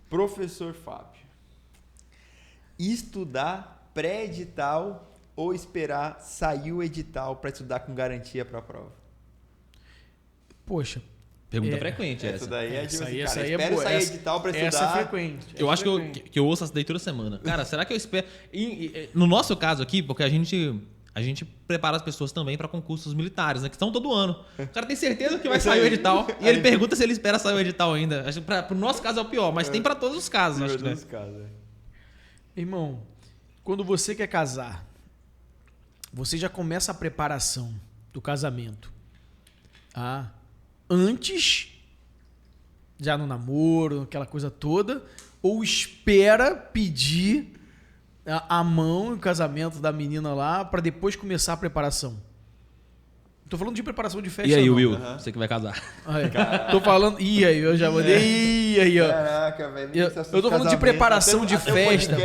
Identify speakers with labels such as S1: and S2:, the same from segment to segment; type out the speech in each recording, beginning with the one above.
S1: Professor Fábio, estudar pré-edital ou esperar sair o edital para estudar com garantia para a prova?
S2: Poxa.
S3: Pergunta frequente
S1: Essa daí é de
S2: essa aí
S1: espero
S2: é boa.
S1: sair edital para estudar.
S2: Essa é frequente.
S3: Eu acho que eu ouço essa daí toda semana. Cara, será que eu espero... No nosso caso aqui, porque a gente prepara as pessoas também para concursos militares, né? Que estão todo ano. O cara tem certeza que vai sair o edital. E ele pergunta se ele espera sair o edital ainda. Acho que pro nosso caso é o pior, mas tem para todos os casos, acho que, né?
S2: Irmão, quando você quer casar, você já começa a preparação do casamento. Antes, já no namoro, aquela coisa toda, ou espera pedir a mão no casamento da menina lá para depois começar a preparação. Não tô falando de preparação de festa.
S3: E aí,
S2: não.
S3: Will, você que vai casar.
S2: Tô falando. E aí, eu já mandei. E aí, ó.
S1: Caraca, velho.
S2: Eu tô falando de preparação de festa.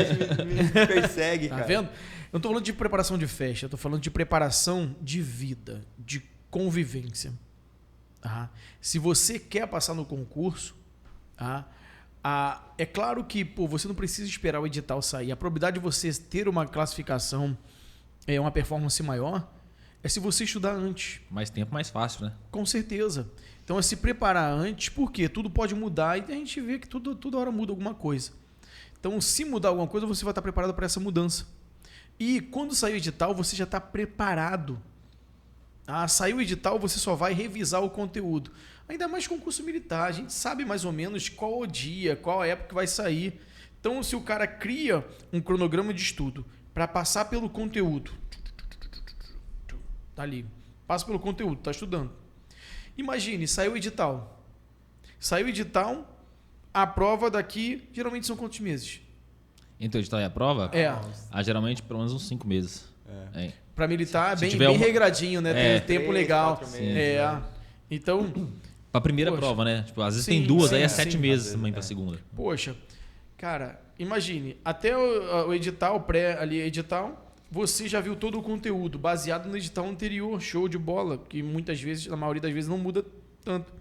S1: Me persegue,
S2: Tá
S1: cara.
S2: vendo? Eu não tô falando de preparação de festa, eu tô falando de preparação de vida, de convivência. Se você quer passar no concurso, é claro que você não precisa esperar o edital sair. A probabilidade de você ter uma classificação, uma performance maior, é se você estudar antes.
S3: Mais tempo, mais fácil, né?
S2: Com certeza. Então é se preparar antes, porque tudo pode mudar e a gente vê que toda hora muda alguma coisa. Então, se mudar alguma coisa, você vai estar preparado para essa mudança. E quando sair o edital, você já está preparado. Saiu o edital, você só vai revisar o conteúdo. Ainda mais concurso militar, a gente sabe mais ou menos qual o dia, qual a época que vai sair. Então, se o cara cria um cronograma de estudo para passar pelo conteúdo, tá ali, passa pelo conteúdo, tá estudando. Imagine, saiu o edital. Saiu o edital, a prova daqui, geralmente são quantos meses?
S3: Entre o edital e a prova? Geralmente pelo menos uns 5 meses.
S2: Para militar,
S3: Se
S2: bem regradinho, né? Tem um tempo
S1: 3,
S2: legal.
S1: 4 meses,
S2: Então,
S3: Pra primeira prova, né? Tipo, às vezes tem duas, aí é 7 meses
S1: vezes,
S3: também pra segunda.
S2: poxa, cara, imagine, até o edital, edital, você já viu todo o conteúdo baseado no edital anterior, show de bola, que muitas vezes, na maioria das vezes, não muda tanto.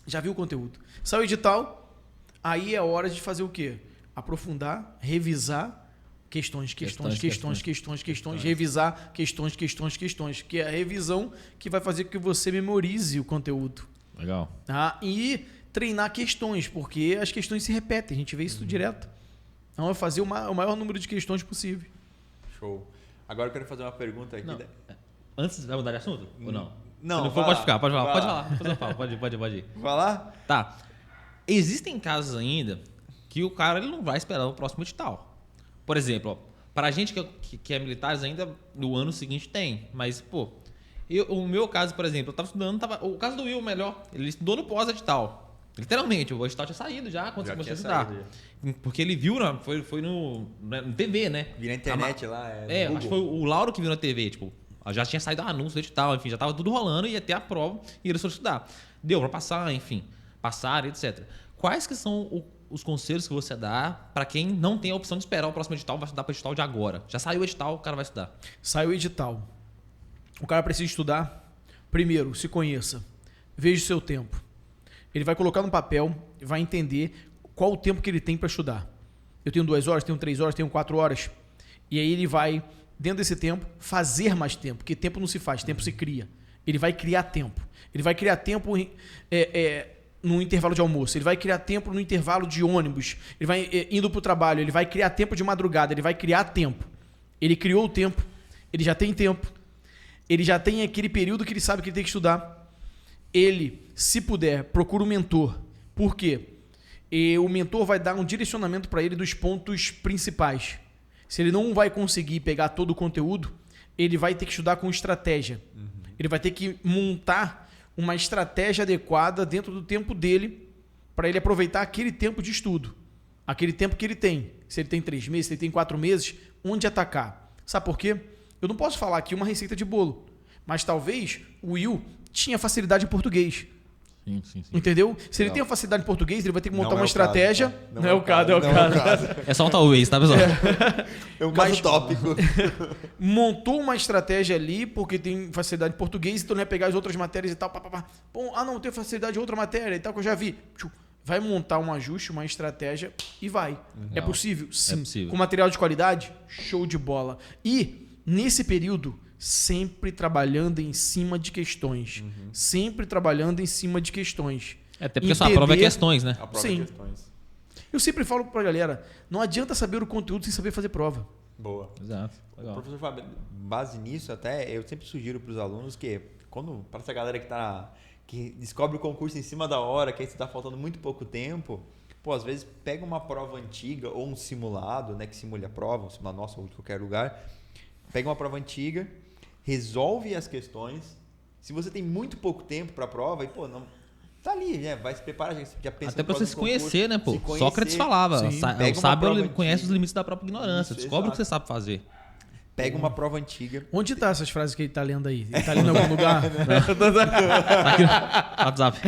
S2: Já viu o conteúdo. Saiu o edital, aí é hora de fazer o quê? Aprofundar, revisar questões, revisar questões, que é a revisão que vai fazer com que você memorize o conteúdo.
S3: Legal.
S2: E treinar questões, porque as questões se repetem, a gente vê isso direto. Então é fazer o maior número de questões possível.
S1: Show. Agora eu quero fazer uma pergunta aqui.
S3: Antes, vai mudar de assunto? Ou não?
S1: Não,
S3: Se não for, pode ficar, pode falar. Depois eu falo, pode ir.
S1: Vai lá?
S3: Tá. Existem casos ainda que o cara ele não vai esperar o próximo edital. Por exemplo, para a gente que é militares ainda, no ano seguinte tem. Mas, o meu caso, por exemplo, eu estava estudando, o caso do Will, melhor, ele estudou no pós-edital. Literalmente, o edital tinha saído já quando você começou a estudar. Porque ele viu, foi no TV, né?
S1: Vi na internet lá.
S3: Acho que foi o Lauro que viu na TV, tipo, já tinha saído o anúncio do edital, enfim, já estava tudo rolando, ia ter a prova e eles foram estudar. Deu para passar, enfim, passaram, etc. Quais que são os conselhos que você dá para quem não tem a opção de esperar o próximo edital, vai estudar para o edital de agora? Já saiu o edital, o cara vai estudar.
S2: Saiu o edital. O cara precisa estudar. Primeiro, se conheça. Veja o seu tempo. Ele vai colocar no papel, vai entender qual o tempo que ele tem para estudar. Eu tenho 2 horas, tenho 3 horas, tenho 4 horas. E aí ele vai, dentro desse tempo, fazer mais tempo. Porque tempo não se faz, tempo se cria. Ele vai criar tempo. Ele vai criar tempo no intervalo de almoço. Ele vai criar tempo no intervalo de ônibus. Ele vai indo para o trabalho. Ele vai criar tempo de madrugada. Ele vai criar tempo. Ele criou o tempo. Ele já tem tempo. Ele já tem aquele período que ele sabe que ele tem que estudar. Ele, se puder, procura um mentor. Por quê? O mentor vai dar um direcionamento para ele dos pontos principais. Se ele não vai conseguir pegar todo o conteúdo, ele vai ter que estudar com estratégia. Ele vai ter que montar uma estratégia adequada dentro do tempo dele para ele aproveitar aquele tempo de estudo. Aquele tempo que ele tem. Se ele tem 3 meses, se ele tem 4 meses, onde atacar. Sabe por quê? Eu não posso falar aqui uma receita de bolo, mas talvez o Will tinha facilidade em português.
S3: Sim.
S2: Entendeu? Se ele tem uma facilidade em português, ele vai ter que montar uma estratégia.
S1: Não é o caso.
S3: É só um talvez, tá, pessoal?
S1: É um caso tópico.
S2: Montou uma estratégia ali, porque tem facilidade em português, então ele vai pegar as outras matérias e tal. Bom, não, tem facilidade em outra matéria e tal, que eu já vi. vai montar um ajuste, uma estratégia e vai. É possível? Sim.
S3: É possível.
S2: Com material de qualidade? Show de bola. E, nesse período, sempre trabalhando em cima de questões. Sempre trabalhando em cima de questões.
S3: Até porque a sua prova é questões, né?
S1: A prova
S2: Sim.
S1: de questões.
S2: Eu sempre falo pra galera, não adianta saber o conteúdo sem saber fazer prova.
S1: Boa.
S3: Exato. Legal.
S1: Professor Fábio, base nisso, até eu sempre sugiro para os alunos que, para essa galera que descobre o concurso em cima da hora, que aí está faltando muito pouco tempo, pô, às vezes pega uma prova antiga ou um simulado, né, que simule a prova, um simulado nosso ou de qualquer lugar, pega uma prova antiga, resolve as questões. Se você tem muito pouco tempo para a prova, e pô, não tá ali, né? Vai se preparar, já pensa.
S3: Até pra você se conhecer, né, pô?
S1: se conhecer.
S3: Sócrates falava,
S2: Sim.
S3: o
S1: Pega uma
S3: sábio
S1: prova
S3: conhece
S1: antiga.
S3: os limites da própria ignorância.
S1: Isso,
S3: Descobre o que
S1: exato.
S3: você sabe fazer.
S1: Pega uma prova antiga.
S2: Onde tá essas frases que ele tá lendo aí? Ele tá lendo em algum lugar?
S3: Tá aqui no WhatsApp.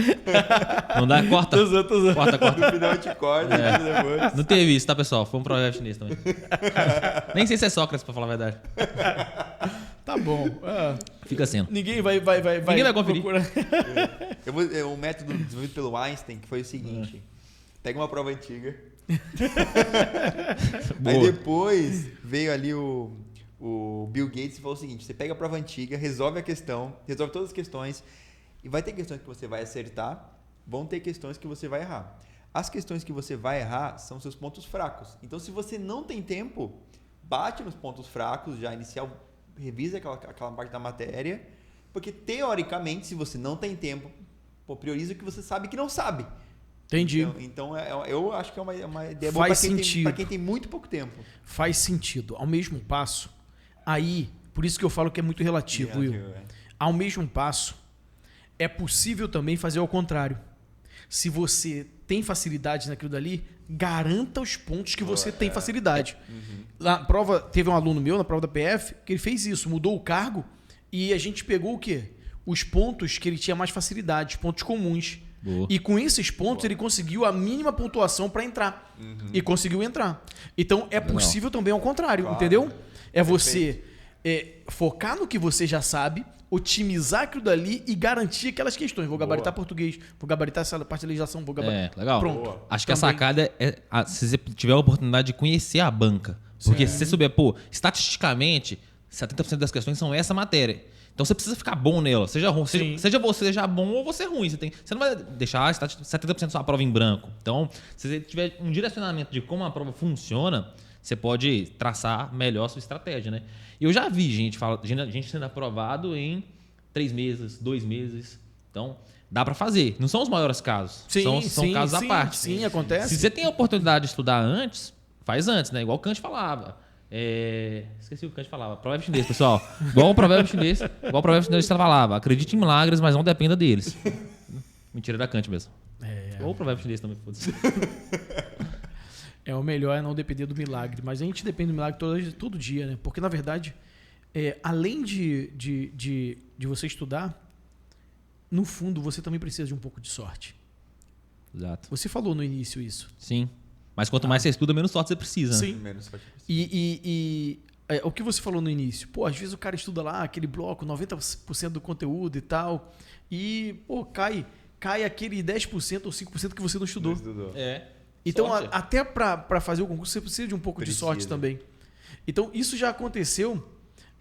S3: Não dá? Corta.
S2: Tô zoando.
S3: Corta.
S1: No final te corta, depois.
S3: Não teve isso, tá, pessoal? Foi um provérbio chinês também. Nem sei se é Sócrates, pra falar a verdade.
S2: Tá bom.
S3: Fica sendo.
S2: Ninguém vai
S3: Ninguém vai conferir.
S2: procurar.
S1: Um método desenvolvido pelo Einstein, que foi o seguinte. Pega uma prova antiga. Aí
S3: Boa.
S1: depois veio ali o Bill Gates e falou o seguinte: você pega a prova antiga, resolve a questão, resolve todas as questões, e vai ter questões que você vai acertar, vão ter questões que você vai errar. As questões que você vai errar são seus pontos fracos. Então, se você não tem tempo, bate nos pontos fracos, já inicial, revisa aquela parte da matéria, porque teoricamente, se você não tem tempo, pô, prioriza o que você sabe que não sabe.
S2: Entendi.
S1: Então eu acho que é uma ideia boa
S2: Faz
S1: para
S2: sentido.
S1: quem tem muito pouco tempo.
S2: Faz sentido. Ao mesmo passo, aí, por isso que eu falo que é muito relativo, Will. Ao mesmo passo, é possível também fazer ao contrário. Se você tem facilidade naquilo dali, garanta os pontos que você tem facilidade. Na prova, teve um aluno meu na prova da PF que ele fez isso, mudou o cargo e a gente pegou o quê? Os pontos que ele tinha mais facilidade, os pontos comuns.
S3: Boa.
S2: E com esses pontos ele conseguiu a mínima pontuação para entrar. E conseguiu entrar. Então é possível também ao contrário,
S1: Claro.
S2: entendeu? É você focar no que você já sabe, otimizar aquilo dali e garantir aquelas questões. Vou gabaritar português, vou gabaritar essa parte de legislação, vou gabaritar.
S3: Legal.
S2: Pronto.
S1: Boa.
S3: Acho que a
S2: Também.
S3: sacada é se você tiver a oportunidade de conhecer a banca. Porque se você souber, pô, estatisticamente, 70% das questões são essa matéria. Então você precisa ficar bom nela. Seja ruim, seja você já bom ou você ruim. Você não vai deixar 70% da sua prova em branco. Então, se você tiver um direcionamento de como a prova funciona, você pode traçar melhor a sua estratégia, né? E eu já vi gente sendo aprovado em 3 meses, 2 meses. Então, dá para fazer. Não são os maiores casos. São casos à parte.
S2: Sim, acontece.
S3: Se você tem a oportunidade de estudar antes, faz antes, né? Igual o Kant falava. Esqueci o que o Kant falava. Provérbio chinês, pessoal. Igual o provérbio chinês falava. Acredite em milagres, mas não dependa deles. Mentira da Kant mesmo. Ou o provérbio chinês também, foda-se.
S2: O melhor é não depender do milagre. Mas a gente depende do milagre todo dia, né? Porque, na verdade, além de você estudar, no fundo, você também precisa de um pouco de sorte.
S3: Exato.
S2: Você falou no início isso.
S3: Sim. Mas quanto mais você estuda, menos sorte você precisa. Né?
S2: Sim.
S1: Menos sorte possível.
S2: E o que você falou no início? Pô, às vezes o cara estuda lá aquele bloco, 90% do conteúdo e tal, e, pô, cai aquele 10% ou 5% que você não estudou. Então,
S3: sorte.
S2: até para fazer o concurso, você precisa de um pouco de sorte também. Então, isso já aconteceu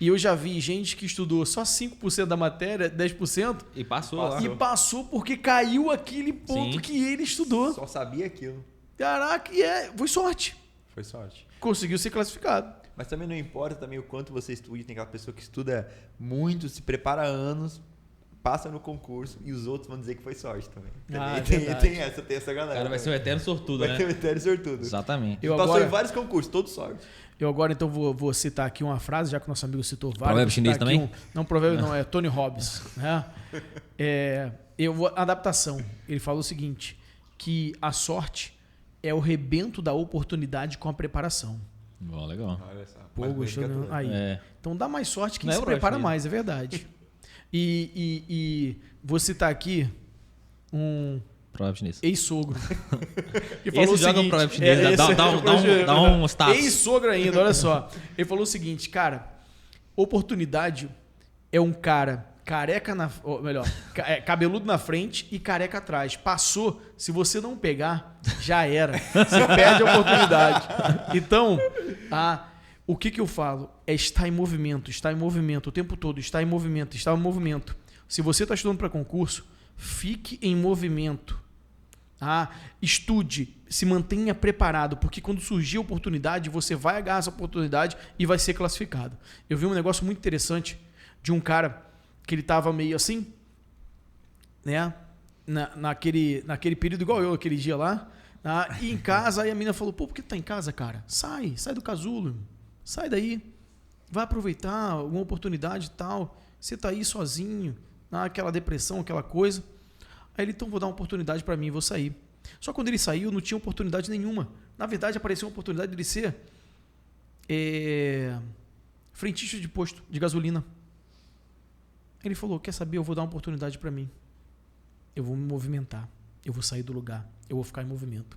S2: e eu já vi gente que estudou só 5% da matéria, 10%,
S3: E passou lá.
S2: e passou porque caiu aquele ponto
S3: Sim.
S2: que ele estudou.
S1: Só sabia aquilo.
S2: Caraca, foi sorte.
S1: Foi sorte.
S2: Conseguiu ser classificado.
S1: Mas também não importa também o quanto você estude. Tem aquela pessoa que estuda muito, se prepara há anos, passa no concurso e os outros vão dizer que foi sorte também. Tem essa
S3: O
S1: galera.
S3: cara vai ser um eterno sortudo,
S1: Vai
S3: né?
S1: ter um eterno sortudo.
S3: Exatamente.
S1: Passou em vários concursos, todos sorte.
S2: Eu agora, então, vou citar aqui uma frase, já que o nosso amigo citou vários.
S3: Provérbio
S2: vou citar
S3: chinês
S2: aqui
S3: também?
S2: não, provérbio não, é Tony Robbins. Né? Adaptação. Ele falou o seguinte, que a sorte é o rebento da oportunidade com a preparação.
S3: Bom, legal.
S1: Olha só.
S2: Pô,
S1: Mais
S2: gostou?
S1: bonito que a
S2: Aí.
S3: É.
S2: Então dá mais sorte quem
S3: Não é
S2: se
S3: o provérbio
S2: prepara
S3: chinês.
S2: mais, é verdade. E vou citar aqui um
S3: Provérbio chinês.
S2: ex-sogro. que
S3: Esse joga um provérbio chinês, dá um status.
S2: Ex-sogro ainda, olha só. Ele falou o seguinte, cara, oportunidade é um cara careca ou melhor, cabeludo na frente e careca atrás. Passou, se você não pegar, já era. Você perde a oportunidade. Então, o que eu falo? É estar em movimento o tempo todo, estar em movimento. Se você está estudando para concurso, fique em movimento. Estude, se mantenha preparado, porque quando surgir a oportunidade, você vai agarrar essa oportunidade e vai ser classificado. Eu vi um negócio muito interessante de um cara que ele estava meio assim, né? Naquele período igual eu, aquele dia lá, e em casa, aí a menina falou, pô, por que tu tá em casa, cara? Sai do casulo, irmão. Sai daí, vai aproveitar alguma oportunidade e tal, você tá aí sozinho, aquela depressão, aquela coisa. Aí ele, então vou dar uma oportunidade para mim, vou sair. Só que quando ele saiu, não tinha oportunidade nenhuma. Na verdade, apareceu uma oportunidade de ele ser frentista de posto de gasolina. Ele falou, quer saber, eu vou dar uma oportunidade para mim. Eu vou me movimentar, eu vou sair do lugar, eu vou ficar em movimento.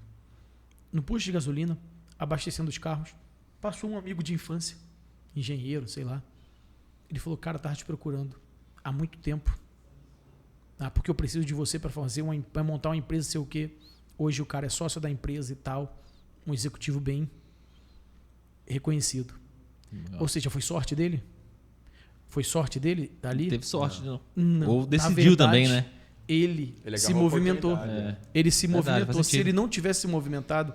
S2: No posto de gasolina, abastecendo os carros, passou um amigo de infância, engenheiro, sei lá. Ele falou, cara, tava te procurando há muito tempo. Porque eu preciso de você para montar uma empresa, sei o quê. Hoje o cara é sócio da empresa e tal, um executivo bem reconhecido. Legal. Ou seja, foi sorte dele? Foi sorte dele dali?
S3: Teve sorte,
S2: não.
S3: Ou decidiu verdade, também, né?
S2: Ele se movimentou. Ele se movimentou. Se ele não tivesse se movimentado,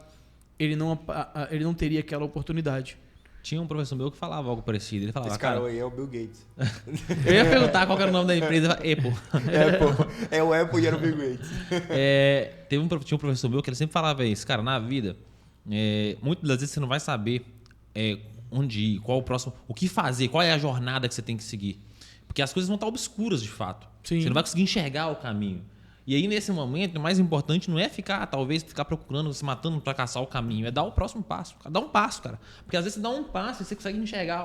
S2: ele não teria aquela oportunidade.
S3: Tinha um professor meu que falava algo parecido. Ele falava,
S1: esse cara aí é o Bill Gates.
S3: Eu ia perguntar qual era o nome da empresa. Apple.
S1: É o Apple e era o Bill Gates.
S3: Tinha um professor meu que ele sempre falava isso. Cara, na vida, muitas das vezes você não vai saber onde ir, qual o próximo, o que fazer, qual é a jornada que você tem que seguir. Porque as coisas vão estar obscuras, de fato.
S2: Sim.
S3: Você não vai conseguir enxergar o caminho. E aí, nesse momento, o mais importante não é ficar procurando, se matando para caçar o caminho. É dar o próximo passo. Dá um passo, cara. Porque às vezes você dá um passo e você consegue enxergar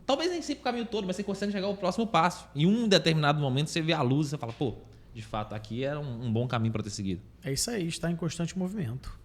S3: talvez nem sempre o caminho todo, mas você consegue enxergar o próximo passo. Em um determinado momento, você vê a luz e você fala, pô, de fato, aqui era um bom caminho para ter seguido.
S2: É isso aí, está em constante movimento.